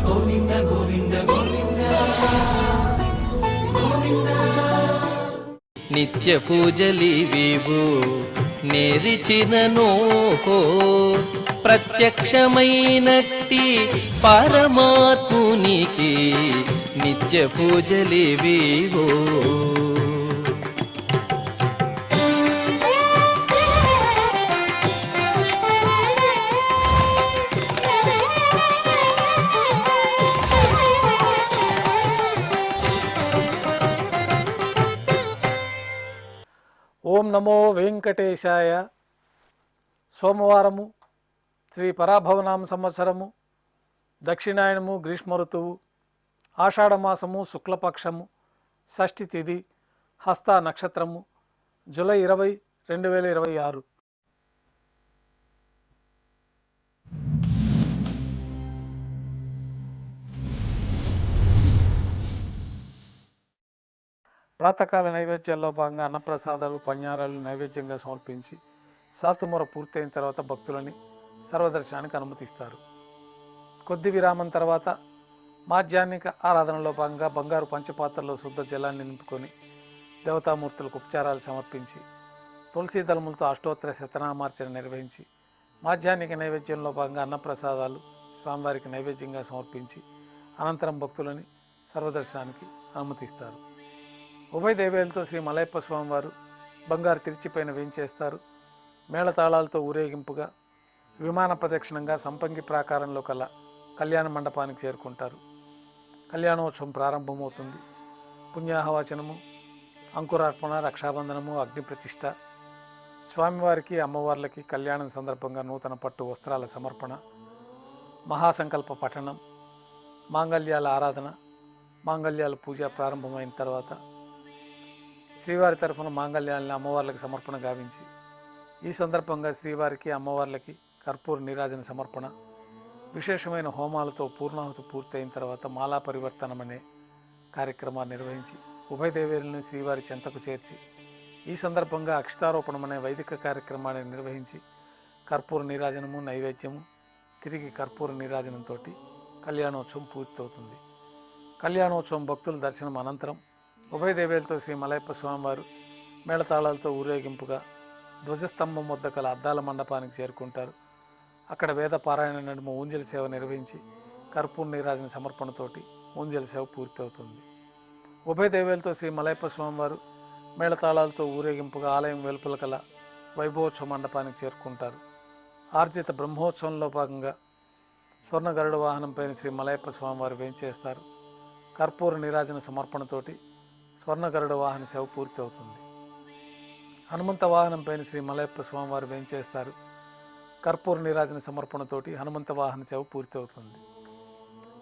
గోవింద గోవింద గోవింద గోవింద. నిత్య పూజలివివు నేరిచిననోహో ప్రత్యక్షమైనట్టి పరమాత్మునికి నిత్య పూజలివివో. ఓం నమో వెంకటేశాయ. సోమవారము, శ్రీ పరాభవనామ సంవత్సరము, దక్షిణాయనము, గ్రీష్మ ఋతువు, ఆషాఢమాసము, శుక్లపక్షము, షష్ఠి తిథి, హస్త నక్షత్రము, జూలై 20, 2026. ప్రాతకాల నైవేద్యాల్లో భాగంగా అన్నప్రసాదాలు, పඤ్ఞారాలు నైవేద్యంగా సమర్పించి సాతుమూర పూర్తయిన తర్వాత భక్తులని సర్వదర్శనానికి అనుమతిస్తారు. కొద్ది విరామం తర్వాత మాధ్యాహ్నిక ఆరాధనలో భాగంగా బంగారు పంచపాత్రలో శుద్ధ జలాన్ని నింపుకొని దేవతామూర్తులకు ఉపచారాలు సమర్పించి తులసీ దళములతో అష్టోత్తర శతనామార్చన నిర్వహించి మాధ్యాహ్నిక నైవేద్యంలో భాగంగా అన్నప్రసాదాలు స్వామివారికి నైవేద్యంగా సమర్పించి అనంతరం భక్తులని సర్వదర్శనానికి అనుమతిస్తారు. ఉభయ దేవేలతో శ్రీ మలయప్ప స్వామివారు బంగారు తిరిచిపైన వేయించేస్తారు. మేళతాళాలతో ఊరేగింపుగా విమాన ప్రదక్షిణంగా సంపంగి ప్రాకారంలో కల కళ్యాణ మండపానికి చేరుకుంటారు. కళ్యాణోత్సవం ప్రారంభమవుతుంది. పుణ్యాహవచనము, అంకురార్పణ, రక్షాబంధనము, అగ్ని ప్రతిష్ఠ, స్వామివారికి అమ్మవార్లకి కళ్యాణం సందర్భంగా నూతన పట్టు వస్త్రాల సమర్పణ, మహాసంకల్ప పఠనం, మాంగళ్యాల ఆరాధన, మాంగళ్యాల పూజ ప్రారంభమైన తర్వాత శ్రీవారి తరఫున మాంగళ్యాలని అమ్మవార్లకు సమర్పణ గావించి ఈ సందర్భంగా శ్రీవారికి అమ్మవార్లకి కర్పూర నీరాజన సమర్పణ, విశేషమైన హోమాలతో పూర్ణాహుతి పూర్తయిన తర్వాత మాలా పరివర్తనం అనే కార్యక్రమాన్ని నిర్వహించి ఉభయ దేవేరులను శ్రీవారి చెంతకు చేర్చి ఈ సందర్భంగా అక్షతారోపణం అనే వైదిక కార్యక్రమాన్ని నిర్వహించి కర్పూర నీరాజనము, నైవేద్యము, తిరిగి కర్పూర నీరాజనంతో కళ్యాణోత్సవం పూర్తవుతుంది. కళ్యాణోత్సవం భక్తుల దర్శనం అనంతరం ఉభయ దేవేలతో శ్రీ మలయప్ప స్వామివారు మేళతాళాలతో ఊరేగింపుగా ధ్వజస్తంభం వద్ద కల అద్దాల మండపానికి చేరుకుంటారు. అక్కడ వేద పారాయణ నడుమ ఊంజల సేవ నిర్వహించి కర్పూర నీరాజన సమర్పణతోటి ఊంజల సేవ పూర్తవుతుంది. ఉభయ దేవేలతో శ్రీ మలయప్ప స్వామివారు మేళతాళాలతో ఊరేగింపుగా ఆలయం వెలుపల కల వైభవోత్సవ మండపానికి చేరుకుంటారు. ఆర్జిత బ్రహ్మోత్సవంలో భాగంగా స్వర్ణ గరుడ వాహనంపైన శ్రీ మలయప్ప స్వామివారు వేంచేస్తారు. కర్పూర నీరాజన సమర్పణతోటి స్వర్ణ గరుడ వాహన సేవ పూర్తి అవుతుంది. హనుమంత వాహనంపైన శ్రీ మలయప్ప స్వామివారు వేంచేస్తారు. కర్పూర నీరాజన సమర్పణతోటి హనుమంత వాహన సేవ పూర్తి అవుతుంది.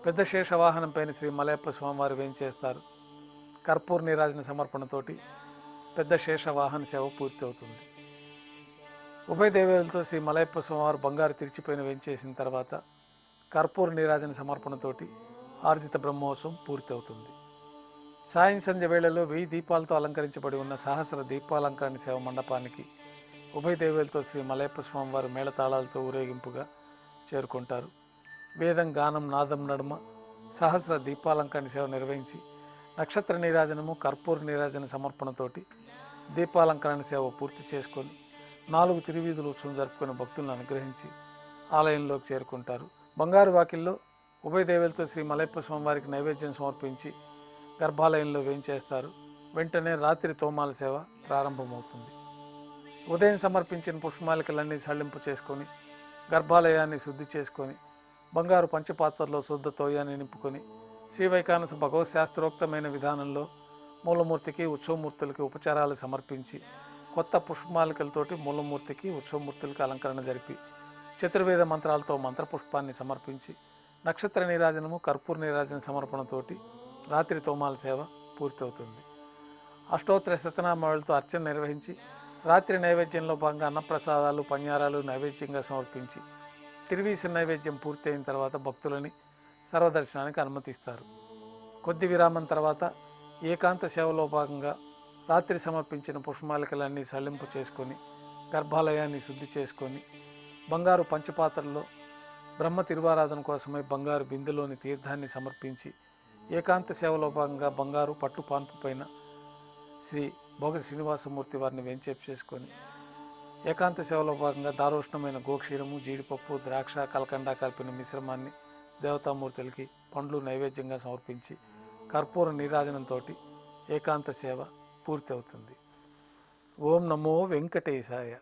పెద్ద శేష వాహనంపైన శ్రీ మలయప్ప స్వామివారు వేంచేస్తారు. కర్పూర నీరాజన సమర్పణతోటి పెద్ద శేష వాహన సేవ పూర్తి అవుతుంది. ఉభయ దేవేలతో శ్రీ మలయప్ప స్వామివారు బంగారు తిరిచిపైన వేంచేసిన తర్వాత కర్పూర నీరాజన సమర్పణతోటి ఆర్జిత బ్రహ్మోత్సవం పూర్తి అవుతుంది. సాయం సంధ్య వేళలో 1000 దీపాలతో అలంకరించబడి ఉన్న సహస్ర దీపాలంకరణ సేవ మండపానికి ఉభయ దేవేలతో శ్రీ మలయప్ప స్వామివారు మేళతాళాలతో ఊరేగింపుగా చేరుకుంటారు. వేదం, గానం, నాదం నడుమ సహస్ర దీపాలంకరణ సేవ నిర్వహించి నక్షత్ర నీరాజనము, కర్పూర నీరాజన సమర్పణతోటి దీపాలంకరణ సేవ పూర్తి చేసుకొని 4 తిరువీధులు ఉత్సవం జరుపుకుని భక్తులను అనుగ్రహించి ఆలయంలోకి చేరుకుంటారు. బంగారు వాకిల్లో ఉభయ దేవేలతో శ్రీ మలయప్ప స్వామివారికి నైవేద్యం సమర్పించి గర్భాలయంలో వేంచేస్తారు. వెంటనే రాత్రి తోమాల సేవ ప్రారంభమవుతుంది. ఉదయం సమర్పించిన పుష్పమాలికలన్నీ సళ్లింపు చేసుకొని గర్భాలయాన్ని శుద్ధి చేసుకొని బంగారు పంచపాత్రలో శుద్ధ తోయాన్ని నింపుకొని శ్రీ వైకానస భగవత్ శాస్త్రోక్తమైన విధానంలో మూలమూర్తికి, ఉత్సవమూర్తులకి ఉపచారాలు సమర్పించి కొత్త పుష్పమాలికలతోటి మూలమూర్తికి, ఉత్సవమూర్తులకి అలంకరణ జరిపి చతుర్వేద మంత్రాలతో మంత్రపుష్పాన్ని సమర్పించి నక్షత్ర నీరాజనము, కర్పూర నీరాజన సమర్పణతోటి రాత్రి తోమాల సేవ పూర్తవుతుంది. అష్టోత్తర శతనామాలతో అర్చన నిర్వహించి రాత్రి నైవేద్యంలో భాగంగా అన్నప్రసాదాలు, పඤ్ఞారాలు నైవేద్యంగా సమర్పించి తిరువీసి నైవేద్యం పూర్తయిన తర్వాత భక్తులని సర్వదర్శనానికి అనుమతిస్తారు. కొద్ది విరామం తర్వాత ఏకాంత సేవలో భాగంగా రాత్రి సమర్పించిన పుష్పమాలికలన్నీ సళ్లింపు చేసుకొని గర్భాలయాన్ని శుద్ధి చేసుకొని బంగారు పంచపాత్రలో బ్రహ్మ తిరువారాధన కోసమై బంగారు బిందెలోని తీర్థాన్ని సమర్పించి ఏకాంత సేవలో భాగంగా బంగారు పట్టు పాన్పు పైన శ్రీ భోగ శ్రీనివాసమూర్తి వారిని వెంచేపు చేసుకొని ఏకాంత సేవలో భాగంగా దారోష్ణమైన గోక్షీరము జీడిపప్పు ద్రాక్ష కలకండ కలిపిన మిశ్రమాన్ని దేవతామూర్తులకి పండ్లు నైవేద్యంగా సమర్పించి కర్పూర నీరాజనంతో ఏకాంత సేవ పూర్తి అవుతుంది. ఓం నమో వెంకటేశాయ.